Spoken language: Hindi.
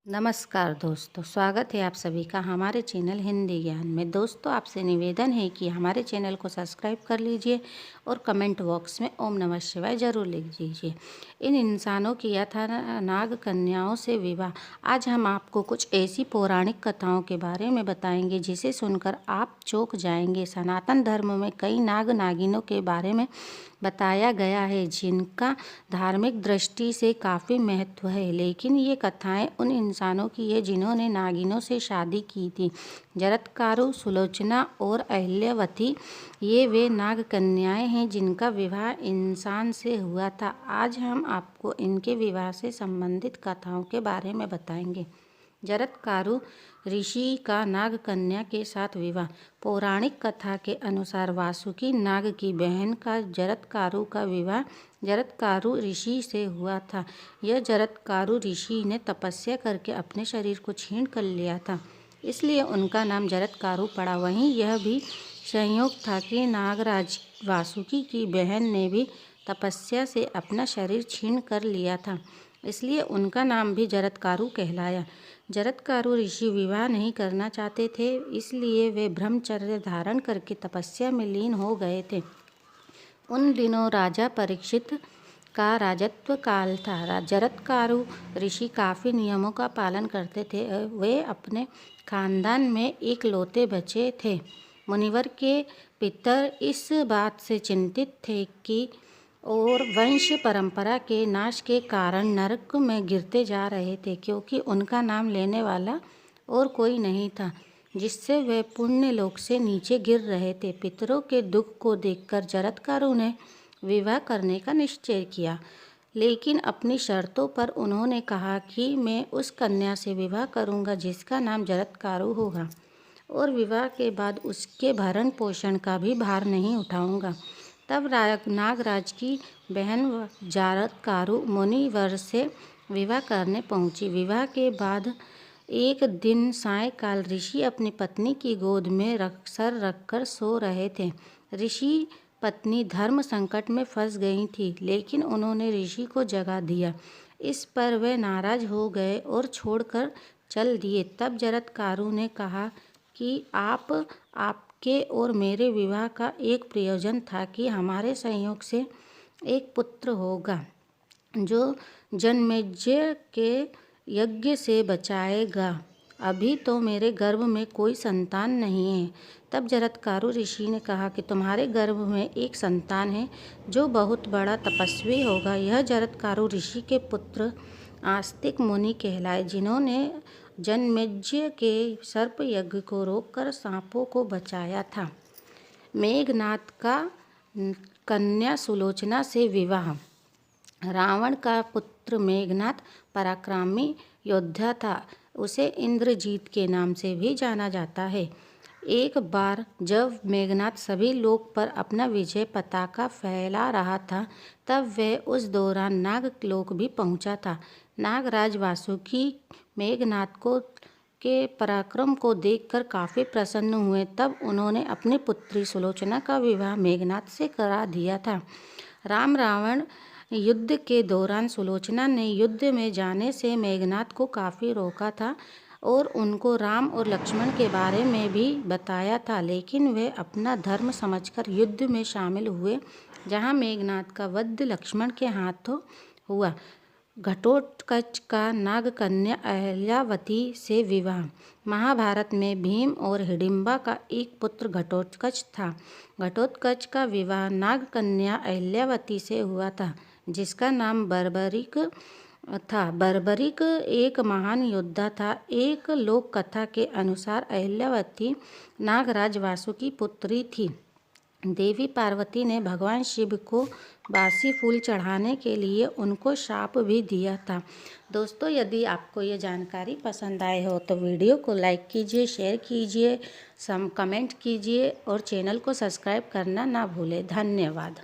नमस्कार दोस्तों, स्वागत है आप सभी का हमारे चैनल हिंदी ज्ञान में। दोस्तों, आपसे निवेदन है कि हमारे चैनल को सब्सक्राइब कर लीजिए और कमेंट बॉक्स में ओम नमः शिवाय जरूर लिख दीजिए। इन इंसानों की यथा नाग कन्याओं से विवाह। आज हम आपको कुछ ऐसी पौराणिक कथाओं के बारे में बताएंगे जिसे सुनकर आप चौंक जाएंगे। सनातन धर्म में कई नाग नागिनों के बारे में बताया गया है जिनका धार्मिक दृष्टि से काफ़ी महत्व है, लेकिन ये कथाएं उन इंसानों की है जिन्होंने नागिनों से शादी की थी। जरत्कारु, सुलोचना और अहिल्यावती ये वे नाग कन्याएं हैं जिनका विवाह इंसान से हुआ था। आज हम आपको इनके विवाह से संबंधित कथाओं के बारे में बताएंगे। जरत्कारु ऋषि का नाग कन्या के साथ विवाह। पौराणिक कथा के अनुसार वासुकी नाग की बहन का जरत्कारु का विवाह जरत्कारु ऋषि से हुआ था। यह जरत्कारु ऋषि ने तपस्या करके अपने शरीर को छीन कर लिया था, इसलिए उनका नाम जरत्कारु पड़ा। वहीं यह भी संयोग था कि नागराज वासुकी की बहन ने भी तपस्या से अपना शरीर छीन कर लिया था, इसलिए उनका नाम भी जरत्कारु कहलाया। जरत्कारु ऋषि विवाह नहीं करना चाहते थे, इसलिए वे ब्रह्मचर्य धारण करके तपस्या में लीन हो गए थे। उन दिनों राजा परीक्षित का राजत्व काल था। जरत्कारु ऋषि काफ़ी नियमों का पालन करते थे। वे अपने खानदान में इकलौते बच्चे थे। मुनिवर के पितर इस बात से चिंतित थे कि और वंश परंपरा के नाश के कारण नरक में गिरते जा रहे थे, क्योंकि उनका नाम लेने वाला और कोई नहीं था, जिससे वे पुण्य लोक से नीचे गिर रहे थे। पितरों के दुख को देखकर जरत्कारु ने विवाह करने का निश्चय किया, लेकिन अपनी शर्तों पर उन्होंने कहा कि मैं उस कन्या से विवाह करूंगा जिसका नाम जरत्कारु होगा, और विवाह के बाद उसके भरण पोषण का भी भार नहीं उठाऊंगा। तब नागराज की बहन जरत्कारु मुनिवर से विवाह करने पहुंची। विवाह के बाद एक दिन सायंकाल ऋषि अपनी पत्नी की गोद में सर रखकर सो रहे थे। ऋषि पत्नी धर्म संकट में फंस गई थी, लेकिन उन्होंने ऋषि को जगा दिया। इस पर वे नाराज हो गए और छोड़कर चल दिए। तब जरत्कारु ने कहा कि आपके और मेरे विवाह का एक प्रयोजन था कि हमारे संयोग से एक पुत्र होगा जो जनमेजय के यज्ञ से बचाएगा। अभी तो मेरे गर्भ में कोई संतान नहीं है। तब जरत्कारु ऋषि ने कहा कि तुम्हारे गर्भ में एक संतान है जो बहुत बड़ा तपस्वी होगा। यह जरत्कारु ऋषि के पुत्र आस्तिक मुनि कहलाए, जिन्होंने जनमेजय के सर्प यज्ञ को रोककर सांपों को बचाया था। मेघनाद का कन्या सुलोचना से विवाह। रावण का पुत्र मेघनाद पराक्रमी योद्धा था। उसे इंद्रजीत के नाम से भी जाना जाता है। एक बार जब मेघनाद सभी लोक पर अपना विजय पताका फैला रहा था, तब वह उस दौरान नागलोक भी पहुंचा था। नागराज वासुकी मेघनाद के पराक्रम को देखकर काफ़ी प्रसन्न हुए। तब उन्होंने अपनी पुत्री सुलोचना का विवाह मेघनाद से करा दिया था। राम रावण युद्ध के दौरान सुलोचना ने युद्ध में जाने से मेघनाद को काफ़ी रोका था और उनको राम और लक्ष्मण के बारे में भी बताया था, लेकिन वे अपना धर्म समझकर युद्ध में शामिल हुए, जहां मेघनाद का वध लक्ष्मण के हाथों हुआ। घटोत्कच का नागकन्या अहिल्यावती से विवाह। महाभारत में भीम और हिडिंबा का एक पुत्र घटोत्कच था। घटोत्कच का विवाह नागकन्या अहिल्यावती से हुआ था, जिसका नाम बर्बरिक था। बर्बरिक एक महान योद्धा था। एक लोक कथा के अनुसार अहिल्यावती नागराज वासुकी पुत्री थी। देवी पार्वती ने भगवान शिव को बासी फूल चढ़ाने के लिए उनको शाप भी दिया था। दोस्तों, यदि आपको ये जानकारी पसंद आए हो तो वीडियो को लाइक कीजिए, शेयर कीजिए, कमेंट कीजिए और चैनल को सब्सक्राइब करना ना भूलें। धन्यवाद।